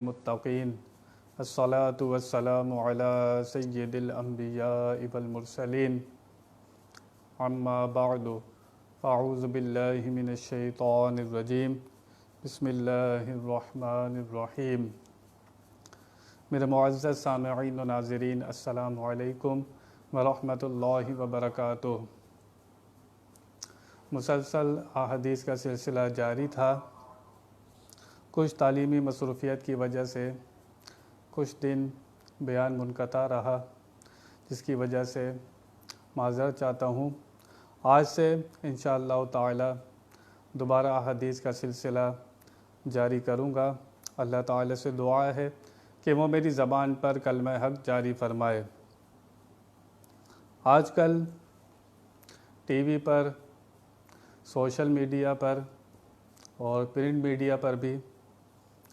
मुत्तक़ीन अस्सलातु वस्सलामु अला सय्यिदिल अंबियाइ वल मुरसलीन अम्मा बअदु अऊज़ु बिल्लाहि मिनश शैतानिर रजीम बिस्मिल्लाहिर रहमानिर रहीम। मेरे मुअज़्ज़ज़ सामिईन व नाज़रीन अस्सलामु अलैकुम व रहमतुल्लाहि व बरकातुहू। मुसलसल अहादीस का सिलसिला जारी था। कुछ तालीमी मसरूफ़ियत की वजह से कुछ दिन बयान मुनक़ता रहा, जिसकी वजह से माज़रत चाहता हूँ। आज से इंशाअल्लाह ताला दोबारा अहादीस का सिलसिला जारी करूँगा। अल्लाह ताला से दुआ है कि वो मेरी ज़बान पर कलमा हक़ जारी फ़रमाए। आजकल टीवी पर, सोशल मीडिया पर और प्रिंट मीडिया पर भी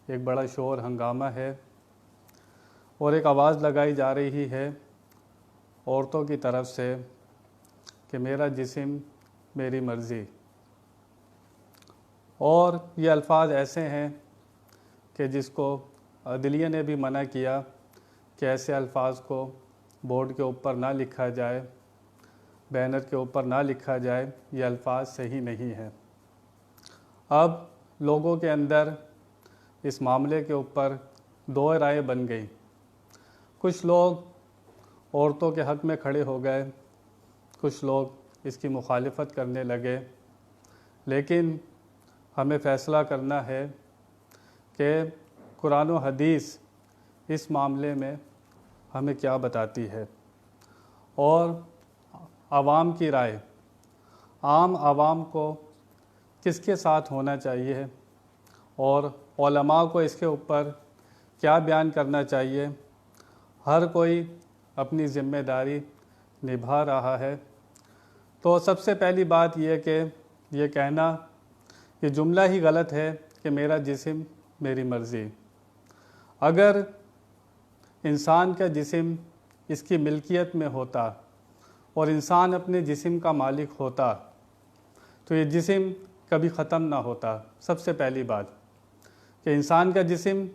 एक बड़ा शोर हंगामा है और एक आवाज़ लगाई जा रही है औरतों की तरफ से कि मेरा जिस्म मेरी मर्ज़ी। और ये अल्फाज ऐसे हैं कि जिसको अदलिया ने भी मना किया कि ऐसे अल्फाज को बोर्ड के ऊपर ना लिखा जाए, बैनर के ऊपर ना लिखा जाए। ये अल्फाज सही नहीं है। अब लोगों के अंदर इस मामले के ऊपर दो राय बन गई। कुछ लोग औरतों के हक़ में खड़े हो गए, कुछ लोग इसकी मुखालिफत करने लगे। लेकिन हमें फ़ैसला करना है कि कुरान व हदीस इस मामले में हमें क्या बताती है और आवाम की राय, आम आवाम को किसके साथ होना चाहिए और उलमा को इसके ऊपर क्या बयान करना चाहिए। हर कोई अपनी ज़िम्मेदारी निभा रहा है। तो सबसे पहली बात यह कि ये कहना, ये जुमला ही गलत है कि मेरा जिस्म मेरी मर्ज़ी। अगर इंसान का जिस्म इसकी मिल्कियत में होता और इंसान अपने जिस्म का मालिक होता तो ये जिस्म कभी ख़त्म ना होता। सबसे पहली बात कि इंसान का जिस्म,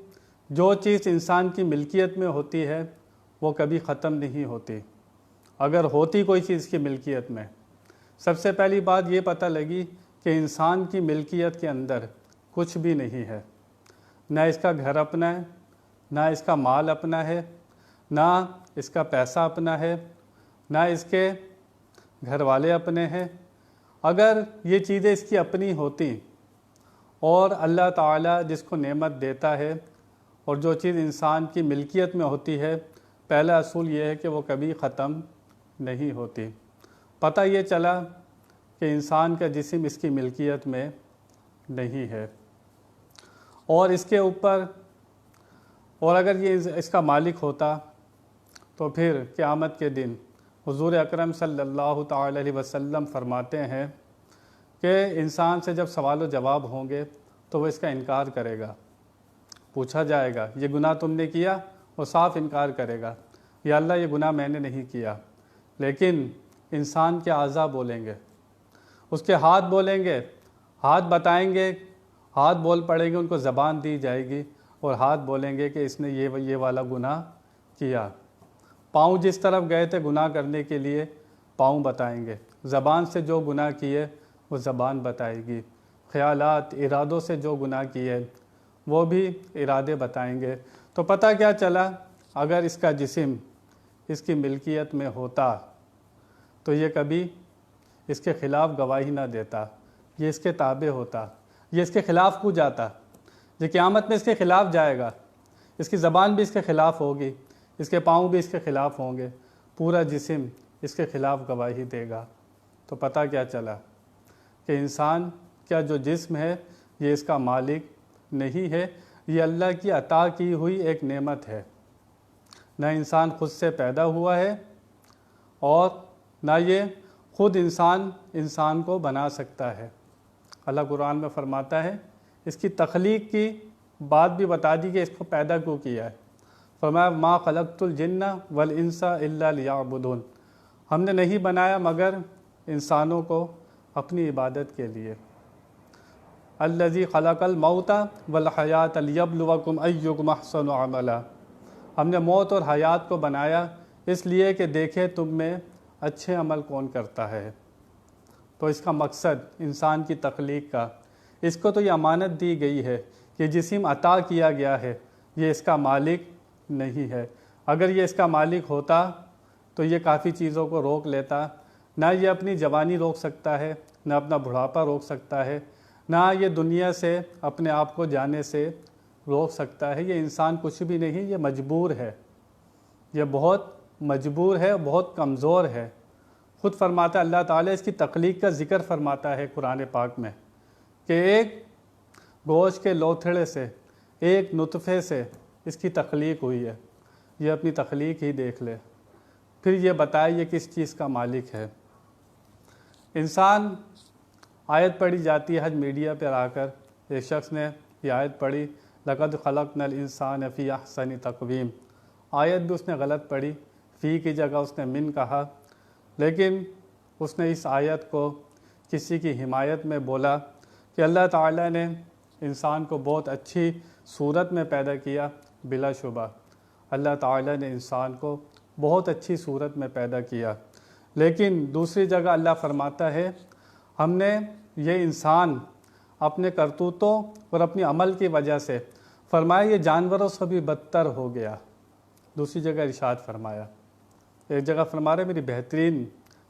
जो चीज़ इंसान की मिल्कियत में होती है वो कभी ख़त्म नहीं होती। अगर होती कोई चीज़ की मिल्कियत में, सबसे पहली बात ये पता लगी कि इंसान की मिल्कियत के अंदर कुछ भी नहीं है। ना इसका घर अपना है, ना इसका माल अपना है, ना इसका पैसा अपना है, ना इसके घर वाले अपने हैं। अगर ये चीज़ें इसकी अपनी होती और अल्लाह ताला जिसको नेमत देता है और जो चीज़ इंसान की मिल्कियत में होती है, पहला असूल ये है कि वो कभी ख़त्म नहीं होती। पता ये चला कि इंसान का जिस्म इसकी मिल्कियत में नहीं है और इसके ऊपर, और अगर ये इसका मालिक होता तो फिर क़यामत के दिन हुज़ूर अकरम सल्लल्लाहु ताला अलैहि वसल्लम फरमाते हैं कि इंसान से जब सवाल व जवाब होंगे तो वह इसका इनकार करेगा। पूछा जाएगा ये गुनाह तुमने किया, वो साफ इनकार करेगा, या अल्लाह ये गुनाह मैंने नहीं किया। लेकिन इंसान के आज़ा बोलेंगे, उसके हाथ बोलेंगे, हाथ बताएंगे, हाथ बोल पड़ेंगे, उनको ज़बान दी जाएगी और हाथ बोलेंगे कि इसने ये वाला गुनाह किया। पाँव जिस तरफ गए थे गुनाह करने के लिए, पाँव बताएंगे। ज़बान से जो गुनाह किए वो ज़बान बताएगी। ख़यालात, इरादों से जो गुनाह किए वो भी इरादे बताएंगे। तो पता क्या चला, अगर इसका जिस्म इसकी मिल्कियत में होता तो ये कभी इसके ख़िलाफ़ गवाही ना देता, ये इसके ताबे होता, ये इसके ख़िलाफ़ को जाता। ये क़यामत में इसके ख़िलाफ़ जाएगा, इसकी ज़बान भी इसके ख़िलाफ़ होगी, इसके पाँव भी इसके ख़िलाफ़ होंगे, पूरा जिस्म इसके ख़िलाफ़ गवाही देगा। तो पता क्या चला कि इंसान क्या जो जिस्म है ये इसका मालिक नहीं है, ये अल्लाह की अता की हुई एक नेमत है। ना इंसान खुद से पैदा हुआ है और ना ये खुद इंसान को बना सकता है। अल्लाह कुरान में फरमाता है, इसकी तख्लीक की बात भी बता दी कि इसको पैदा क्यों किया है। फरमाया मा खलक़तुल जिन्ना वल इंसा इल्ला लियअबुदून, हमने नहीं बनाया मगर इंसानों को अपनी इबादत के लिए। अल्लज़ी खलक़ल मौता वल हयात लियब्लुवकुम अय्युकुम अहसनु अमला। हमने मौत और हयात को बनाया इसलिए कि देखें तुम में अच्छे अमल कौन करता है। तो इसका मकसद इंसान की तख्लीक का, इसको तो ये अमानत दी गई है कि जिस्म अता किया गया है, ये इसका मालिक नहीं है। अगर ये इसका मालिक होता तो ये काफ़ी चीज़ों को रोक लेता। ना ये अपनी जवानी रोक सकता है, ना अपना बुढ़ापा रोक सकता है, ना ये दुनिया से अपने आप को जाने से रोक सकता है। ये इंसान कुछ भी नहीं, ये मजबूर है, ये बहुत मजबूर है, बहुत कमज़ोर है। ख़ुद फरमाता है अल्लाह ताला, इसकी तख्लीक का ज़िक्र फरमाता है कुरान पाक में कि एक गोश्त के लोथड़े से, एक नुतफ़े से इसकी तख्लीक हुई है। ये अपनी तख्लीक ही देख ले, फिर ये बताए ये किस चीज़ का मालिक है। इंसान, आयत पढ़ी जाती है हज मीडिया पर आकर, एक शख्स ने ये आयत पढ़ी, लक़द खलक़नल इंसान फ़ी अहसनि तक़वीम। आयत भी उसने गलत पढ़ी, फ़ी की जगह उसने मिन कहा, लेकिन उसने इस आयत को किसी की हिमायत में बोला कि अल्लाह ताला ने इंसान को बहुत अच्छी सूरत में पैदा किया। बिलाशुबा अल्लाह ताला ने इंसान को बहुत अच्छी सूरत में पैदा किया, लेकिन दूसरी जगह अल्लाह फरमाता है हमने ये इंसान अपने करतूतों और अपनी अमल की वजह से, फरमाया ये जानवरों से भी बदतर हो गया। दूसरी जगह इरशाद फरमाया, एक जगह फरमा रहे मेरी बेहतरीन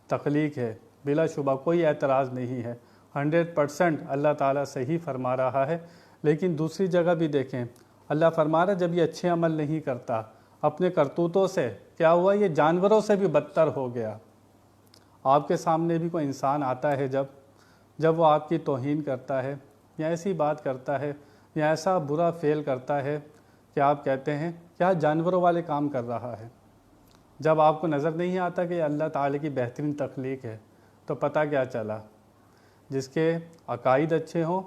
तख्लीक है, बिलाशुबा कोई एतराज़ नहीं है, 100% अल्लाह ताला सही फरमा रहा है। लेकिन दूसरी जगह भी देखें, अल्लाह फरमा रहा जब ये अच्छे अमल नहीं करता, अपने करतूतों से क्या हुआ, ये जानवरों से भी बदतर हो गया। आपके सामने भी कोई इंसान आता है, जब वो आपकी तौहीन करता है या ऐसी बात करता है या ऐसा बुरा फेल करता है कि आप कहते हैं क्या जानवरों वाले काम कर रहा है। जब आपको नज़र नहीं आता कि अल्लाह ताला की बेहतरीन तख्लीक है, तो पता क्या चला, जिसके अकाइद अच्छे हों,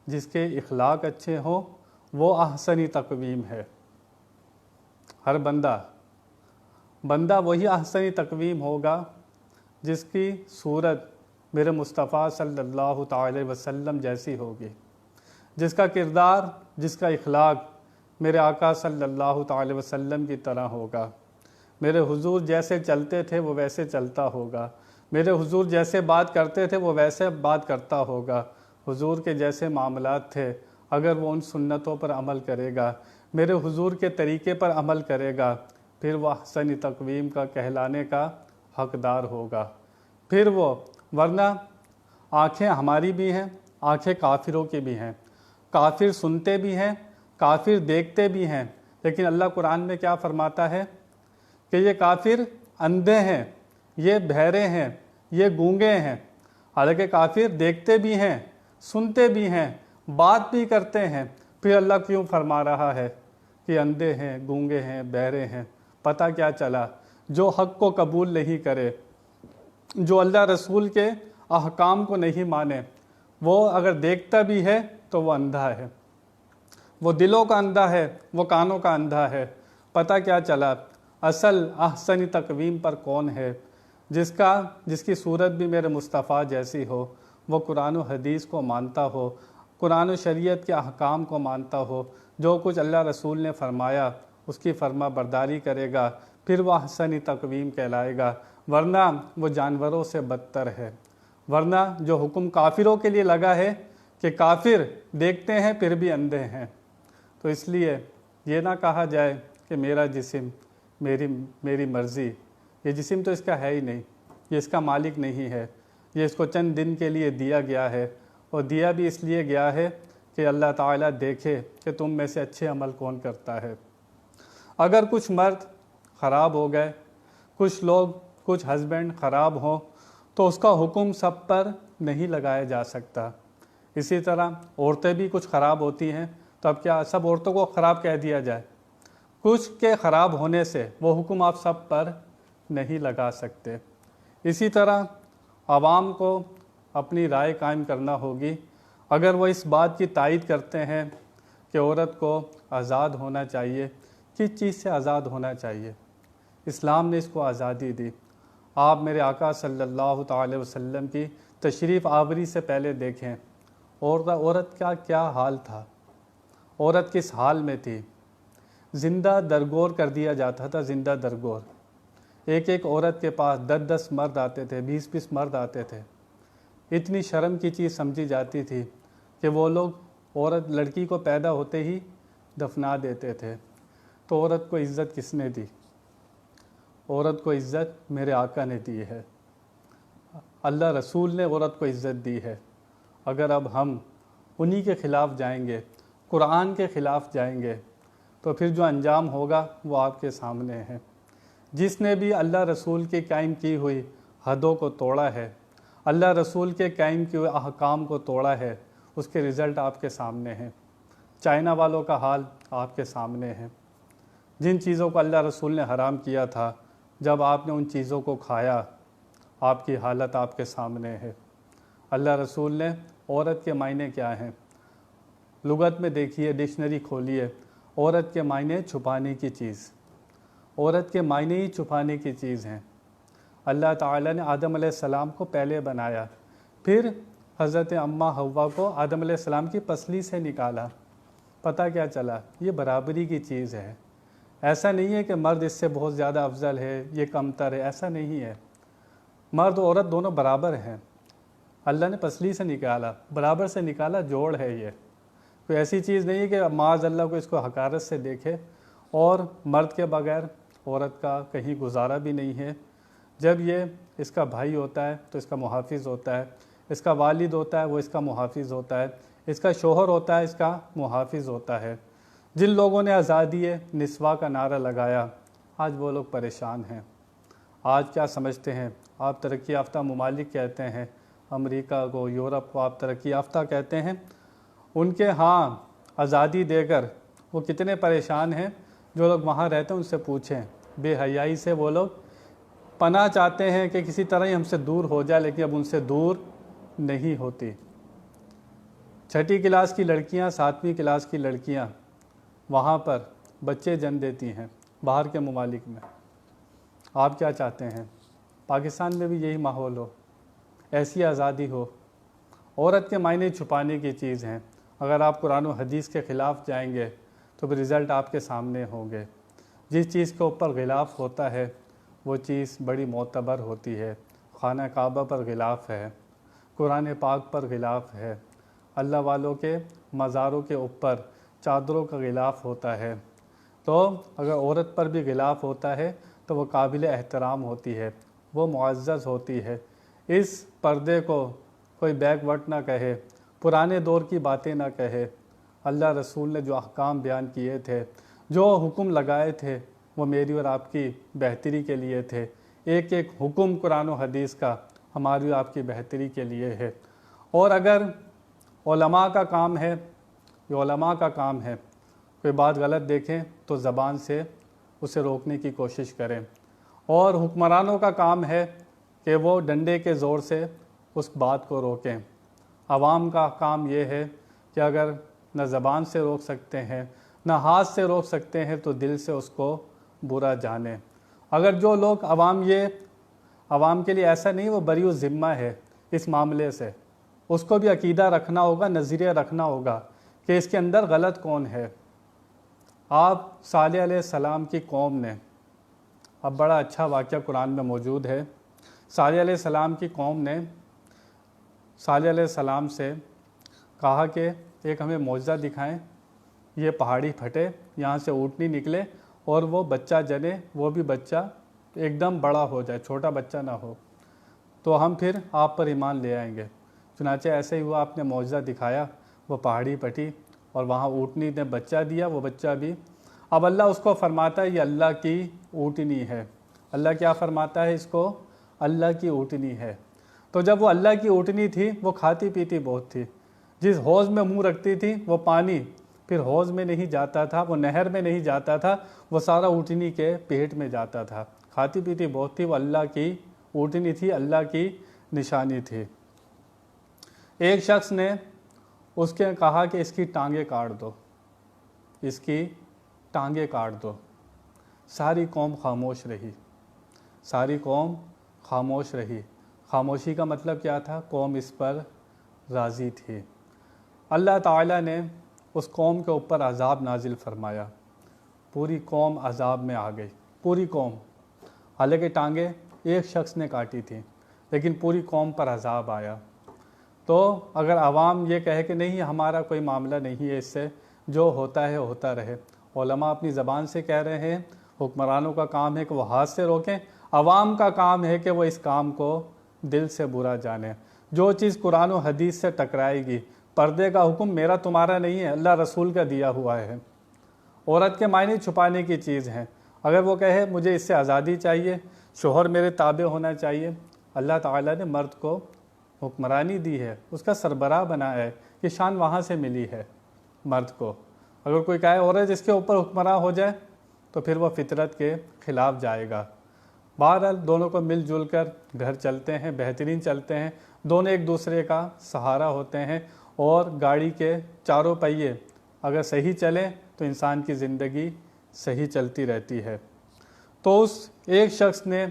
जिसके इखलाक अच्छे हों, वो अहसनी तक़वीम है। हर बंदा वही अहसनी तक़वीम होगा जिसकी सूरत मेरे मुस्तफ़ा सल्लल्लाहु अलैहि वसल्लम जैसी होगी, जिसका किरदार, जिसका इखलाक मेरे आका सल्लल्लाहु अलैहि वसल्लम की तरह होगा। मेरे हुजूर जैसे चलते थे वो वैसे चलता होगा, मेरे हुजूर जैसे बात करते थे वो वैसे बात करता होगा, हुजूर के जैसे मामलात थे अगर वो उन सुन्नतों पर अमल करेगा, मेरे हुजूर के तरीक़े पर अमल करेगा, फिर वह अहसनी तक़वीम का कहलाने का हक़दार होगा। फिर वो, वरना आँखें हमारी भी हैं, आँखें काफिरों की भी हैं, काफिर सुनते भी हैं, काफिर देखते भी हैं, लेकिन अल्लाह कुरान में क्या फरमाता है कि ये काफिर अंधे हैं, ये बहरे हैं, ये गूंगे हैं। हालांकि काफिर देखते भी हैं, सुनते भी हैं, बात भी करते हैं, फिर अल्लाह क्यों फरमा रहा है कि अंधे हैं, गूंगे हैं, बहरे हैं। पता क्या चला, जो हक़ को कबूल नहीं करे, जो अल्लाह रसूल के अहकाम को नहीं माने, वो अगर देखता भी है तो वो अंधा है, वो दिलों का अंधा है, वो कानों का अंधा है। पता क्या चला, असल अहसनी तक़वीम पर कौन है, जिसकी सूरत भी मेरे मुस्तफ़ा जैसी हो, वो कुरान व हदीस को मानता हो, कुरान व शरीयत के अहकाम को मानता हो, जो कुछ अल्लाह रसूल ने फरमाया उसकी फरमा बरदारी करेगा, फिर वह अहसनी तक़वीम कहलाएगा। वरना वो जानवरों से बदतर है। वरना जो हुक्म काफिरों के लिए लगा है कि काफिर देखते हैं फिर भी अंधे हैं, तो इसलिए ये ना कहा जाए कि मेरा जिस्म, मेरी मर्ज़ी, ये जिस्म तो इसका है ही नहीं, ये इसका मालिक नहीं है, ये इसको चंद दिन के लिए दिया गया है, और दिया भी इसलिए गया है कि अल्लाह ताला देखे कि तुम में से अच्छे अमल कौन करता है। अगर कुछ मर्द ख़राब हो गए, कुछ लोग, कुछ हस्बैंड ख़राब हों, तो उसका हुक्म सब पर नहीं लगाया जा सकता। इसी तरह औरतें भी कुछ ख़राब होती हैं, तो अब क्या सब औरतों को ख़राब कह दिया जाए? कुछ के ख़राब होने से वो हुक्म आप सब पर नहीं लगा सकते। इसी तरह आवाम को अपनी राय कायम करना होगी। अगर वो इस बात की तायद करते हैं कि औरत को आज़ाद होना चाहिए, किस चीज़ से आज़ाद होना चाहिए? इस्लाम ने इसको आज़ादी दी। आप मेरे आका सल्लल्लाहु अलैहि वसल्लम की तशरीफ़ आवरी से पहले देखें, औरत का क्या हाल था, औरत किस हाल में थी। ज़िंदा दरगोर कर दिया जाता था, ज़िंदा दरगोर। एक एक औरत के पास 10-10 मर्द आते थे, 20-20 मर्द आते थे। इतनी शर्म की चीज़ समझी जाती थी कि वो लोग औरत लड़की को पैदा होते ही दफना देते थे। तो औरत को इज़्ज़त किसने दी? औरत को इज़्ज़त मेरे आका ने दी है, अल्लाह रसूल ने औरत को इज़्ज़त दी है। अगर अब हम उन्हीं के ख़िलाफ़ जाएंगे, कुरान के ख़िलाफ़ जाएंगे, तो फिर जो अंजाम होगा वो आपके सामने है। जिसने भी अल्लाह रसूल के कायम की हुई हदों को तोड़ा है, अल्लाह रसूल के कायम किए हुए अहकाम को तोड़ा है, उसके रिज़ल्ट आपके सामने हैं। चाइना वालों का हाल आपके सामने है। जिन चीज़ों को अल्लाह रसूल ने हराम किया था, जब आपने उन चीज़ों को खाया, आपकी हालत आपके सामने है। अल्लाह रसूल ने औरत के मायने क्या हैं, लुगत में देखिए, डिक्शनरी खोलिए, औरत के मायने छुपाने की चीज़, औरत के मायने ही छुपाने की चीज़ हैं। अल्लाह ताला ने आदम अलैहिस्सलाम को पहले बनाया, फिर हज़रत अम्मा हव्वा को आदम अलैहिस्सलाम की पसली से निकाला। पता क्या चला? ये बराबरी की चीज़ है। ऐसा नहीं है कि मर्द इससे बहुत ज़्यादा अफजल है, ये कमतर है, ऐसा नहीं है। मर्द और औरत दोनों बराबर हैं। अल्लाह ने पसली से निकाला, बराबर से निकाला, जोड़ है ये। कोई ऐसी चीज़ नहीं है कि माज़ अल्लाह को इसको हकारत से देखे। और मर्द के बगैर औरत का कहीं गुजारा भी नहीं है। जब ये इसका भाई होता है तो इसका मुहाफ़िज़ होता है, इसका वालिद होता है वो इसका मुहाफ़िज़ होता है, इसका शोहर होता है इसका मुहाफ़िज़ होता है। जिन लोगों ने आज़ादी निस्वा का नारा लगाया, आज वो लोग परेशान हैं। आज क्या समझते हैं? आप तरक्की याफ्ता ममालिक कहते हैं, अमेरिका को, यूरोप को आप तरक्की याफ्ता कहते हैं। उनके यहाँ आज़ादी देकर वो कितने परेशान हैं। जो लोग वहाँ रहते हैं उनसे पूछें, बेहयाई से वो लोग पनाह चाहते हैं कि किसी तरह ही हमसे दूर हो जाए, लेकिन अब उनसे दूर नहीं होती। 6ठी क्लास की लड़कियाँ, 7वीं क्लास की लड़कियाँ वहाँ पर बच्चे जन्म देती हैं बाहर के ममालिक में। आप क्या चाहते हैं? पाकिस्तान में भी यही माहौल हो, ऐसी आज़ादी हो। औरत के मायने छुपाने की चीज़ हैं। अगर आप कुरान और हदीस के ख़िलाफ़ जाएंगे तो फिर रिज़ल्ट आपके सामने होंगे। जिस चीज़ के ऊपर गिलाफ़ होता है वो चीज़ बड़ी मोतबर होती है। खाना काबा पर गिलाफ़ है, कुरान पाक पर गिलाफ़ है, अल्लाह वालों के मज़ारों के ऊपर चादरों का गिलाफ़ होता है। तो अगर औरत पर भी गिलाफ़ होता है तो वो काबिल एहतराम होती है, वो मुअज़्ज़ज़ होती है। इस पर्दे को कोई बैकवर्ड ना कहे, पुराने दौर की बातें ना कहे। अल्लाह रसूल ने जो अहकाम बयान किए थे, जो हुक्म लगाए थे, वो मेरी और आपकी बेहतरी के लिए थे। एक एक हुक्म कुरान और हदीस का हमारी और आपकी बेहतरी के लिए है। और अगर उलमा का काम है, ये उलमा का काम है, कोई बात गलत देखें तो ज़बान से उसे रोकने की कोशिश करें। और हुक्मरानों का काम है कि वो डंडे के ज़ोर से उस बात को रोकें। आवाम का काम ये है कि अगर न ज़बान से रोक सकते हैं, न हाथ से रोक सकते हैं, तो दिल से उसको बुरा जाने। अगर जो लोग आवाम के लिए ऐसा नहीं, वो बरी ज़िम्मा है इस मामले से, उसको भी अकीदा रखना होगा, नज़रिया रखना होगा कि इसके अंदर गलत कौन है। आप सालेह अलैहिस्सलाम की कौम ने, अब बड़ा अच्छा वाक़या कुरान में मौजूद है। सालेह अलैहिस्सलाम की कौम ने सालेह अलैहिस्सलाम से कहा कि एक हमें मौजज़ा दिखाएं, ये पहाड़ी फटे, यहाँ से ऊँटनी निकले और वो बच्चा जने, वो भी बच्चा एकदम बड़ा हो जाए, छोटा बच्चा ना हो, तो हम फिर आप पर ईमान ले आएंगे। चुनाचे ऐसे ही हुआ, आपने मौजज़ा दिखाया, वो पहाड़ी फटी और वहाँ ऊँटनी ने बच्चा दिया, वो बच्चा भी। अब अल्लाह उसको फरमाता है ये अल्लाह की ऊँटनी है। अल्लाह क्या फरमाता है इसको? अल्लाह की ऊँटनी है। तो जब वो अल्लाह की ऊँटनी थी, वो खाती पीती बहुत थी। जिस हौज़ में मुंह रखती थी वो पानी फिर हौज़ में नहीं जाता था, वो नहर में नहीं जाता था, वो सारा ऊँटनी के पेट में जाता था। खाती पीती बहुत थी, वो अल्लाह की ऊँटनी थी, अल्लाह की निशानी थी। एक शख्स ने उसके कहा कि इसकी टांगें काट दो, इसकी टांगें काट दो। सारी कौम खामोश रही, सारी कौम खामोश रही। खामोशी का मतलब क्या था? कौम इस पर राज़ी थी। अल्लाह ताला ने उस कौम के ऊपर अजाब नाजिल फरमाया। पूरी कौम अजाब में आ गई, पूरी कौम। हालांकि टांगे एक शख्स ने काटी थी, लेकिन पूरी कौम पर अजाब आया। तो अगर आवाम ये कहे कि नहीं हमारा कोई मामला नहीं है इससे, जो होता है होता रहे। उलमा अपनी ज़बान से कह रहे हैं, हुक्मरानों का काम है कि वो हाथ से रोकें, आवाम का काम है कि वो इस काम को दिल से बुरा जाने। जो चीज़ कुरान और हदीस से टकराएगी, पर्दे का हुक्म मेरा तुम्हारा नहीं है, अल्लाह रसूल का दिया हुआ है। औरत के मायने छुपाने की चीज़ है। अगर वो कहे मुझे इससे आज़ादी चाहिए, शोहर मेरे ताबे होना चाहिए, अल्लाह ताला ने मर्द को हुक्मरानी दी है, उसका सरबराह बनाया है, कि शान वहाँ से मिली है मर्द को। अगर कोई कहे औरत इसके ऊपर हुक्मरान हो जाए तो फिर वह फितरत के ख़िलाफ़ जाएगा। बहरहाल दोनों को मिलजुल कर घर चलते हैं, बेहतरीन चलते हैं, दोनों एक दूसरे का सहारा होते हैं। और गाड़ी के चारों पहिए अगर सही चलें तो इंसान की ज़िंदगी सही चलती रहती है। तो उस एक शख्स ने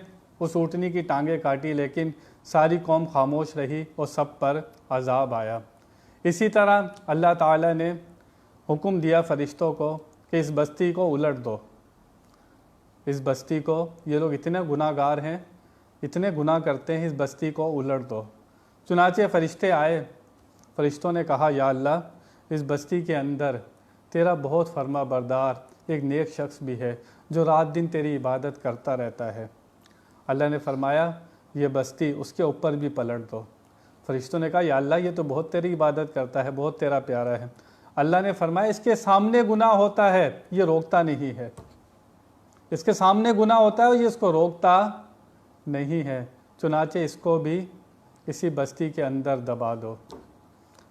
उस ऊँटनी की टांगें काटी, लेकिन सारी कौम खामोश रही और सब पर अजाब आया। इसी तरह अल्लाह ताला ने हुक्म दिया फरिश्तों को कि इस बस्ती को उलट दो, इस बस्ती को, ये लोग इतने गुनाहगार हैं, इतने गुनाह करते हैं, इस बस्ती को उलट दो। चुनाचे फरिश्ते आए, फरिश्तों ने कहा या अल्लाह इस बस्ती के अंदर तेरा बहुत फर्मा बरदार एक नेक शख्स भी है जो रात दिन तेरी इबादत करता रहता है। अल्लाह ने फरमाया ये बस्ती उसके ऊपर भी पलट दो। फरिश्तों ने कहा या अल्लाह ये तो बहुत तेरी इबादत करता है, बहुत तेरा प्यारा है। अल्लाह ने फरमाया इसके सामने गुनाह होता है, ये रोकता नहीं है, इसके सामने गुनाह होता है, ये इसको रोकता नहीं है, चुनाचे इसको भी इसी बस्ती के अंदर दबा दो।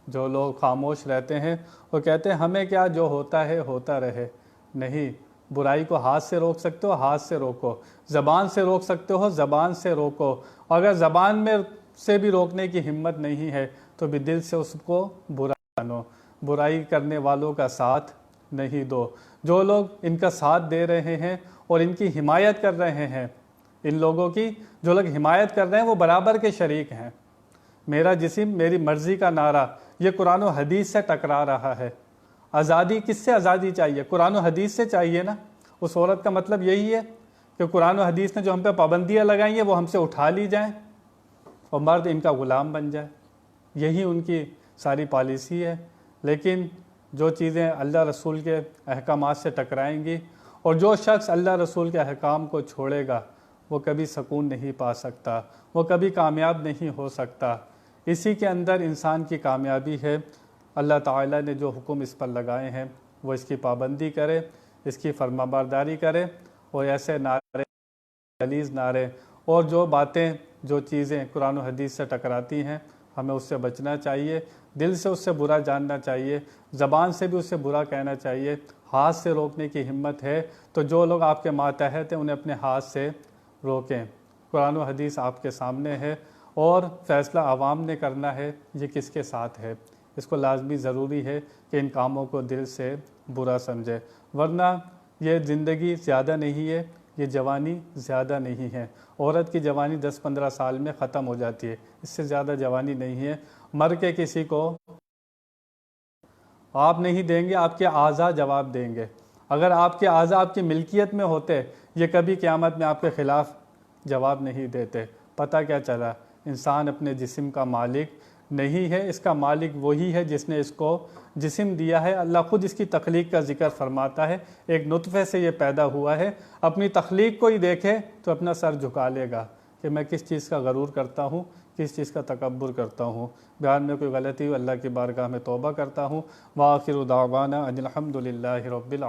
जो लोग खामोश रहते हैं वो कहते हैं हमें क्या, जो होता है होता रहे। नहीं, बुराई को हाथ से रोक सकते हो, हाथ से रोको, ज़बान से रोक सकते हो, ज़बान से रोको। अगर ज़बान में से भी रोकने की हिम्मत नहीं है तो भी दिल से उसको बुरा जानो, बुराई करने वालों का साथ नहीं दो। जो लोग इनका साथ दे रहे हैं और इनकी हिमायत कर रहे हैं, इन लोगों की जो लोग हिमायत कर रहे हैं वो बराबर के शरीक हैं। मेरा जिस्म मेरी मर्ज़ी का नारा ये कुरान और हदीस से टकरा रहा है। आज़ादी किससे आज़ादी चाहिए? कुरान और हदीस से चाहिए ना। उस औरत का मतलब यही है कि कुरान और हदीस ने जो हम पे पाबंदियाँ लगाई हैं वो हमसे उठा ली जाएं और मर्द इनका ग़ुलाम बन जाए। यही उनकी सारी पॉलिसी है। लेकिन जो चीज़ें अल्लाह रसूल के अहकामात से टकराएंगी और जो शख्स अल्लाह रसूल के अहकाम को छोड़ेगा वो कभी सुकून नहीं पा सकता, वो कभी कामयाब नहीं हो सकता। इसी के अंदर इंसान की कामयाबी है। अल्लाह ताला ने जो हुक्म इस पर लगाए हैं वो इसकी पाबंदी करे, इसकी फरमाबरदारी करे और ऐसे नारे, गलीज़ नारे और जो बातें, जो चीज़ें कुरान और हदीस से टकराती हैं हमें उससे बचना चाहिए। दिल से उससे बुरा जानना चाहिए, ज़बान से भी उससे बुरा कहना चाहिए। हाथ से रोकने की हिम्मत है तो जो लोग आपके मातहत हैं उन्हें अपने हाथ से रोकें। कुरान और हदीस आपके सामने है और फ़ैसला आवाम ने करना है ये किसके साथ है। इसको लाजमी ज़रूरी है कि इन कामों को दिल से बुरा समझे, वरना ये ज़िंदगी ज़्यादा नहीं है, ये जवानी ज़्यादा नहीं है। औरत की जवानी 10-15 साल में ख़त्म हो जाती है, इससे ज़्यादा जवानी नहीं है। मर के किसी को आप नहीं देंगे, आपके आज़ा जवाब देंगे। अगर आपके आज़ा आपकी मिल्कियत में होते ये कभी क़यामत में आपके ख़िलाफ़ जवाब नहीं देते। पता क्या चला, इंसान अपने जिस्म का मालिक नहीं है, इसका मालिक वही है जिसने इसको जिस्म दिया है। अल्लाह ख़ुद इसकी तख्लीक का जिक्र फरमाता है, एक नुतफ़े से ये पैदा हुआ है। अपनी तख्लीक को ही देखे तो अपना सर झुका लेगा कि मैं किस चीज़ का गरूर करता हूँ, किस चीज़ का तकब्बुर करता हूँ। बयान में कोई गलती हो अल्लाह की बारगाह में तौबा करता हूँ। व आखिरु दावाना अनिल हम्दुलिल्लाहि रब्बिल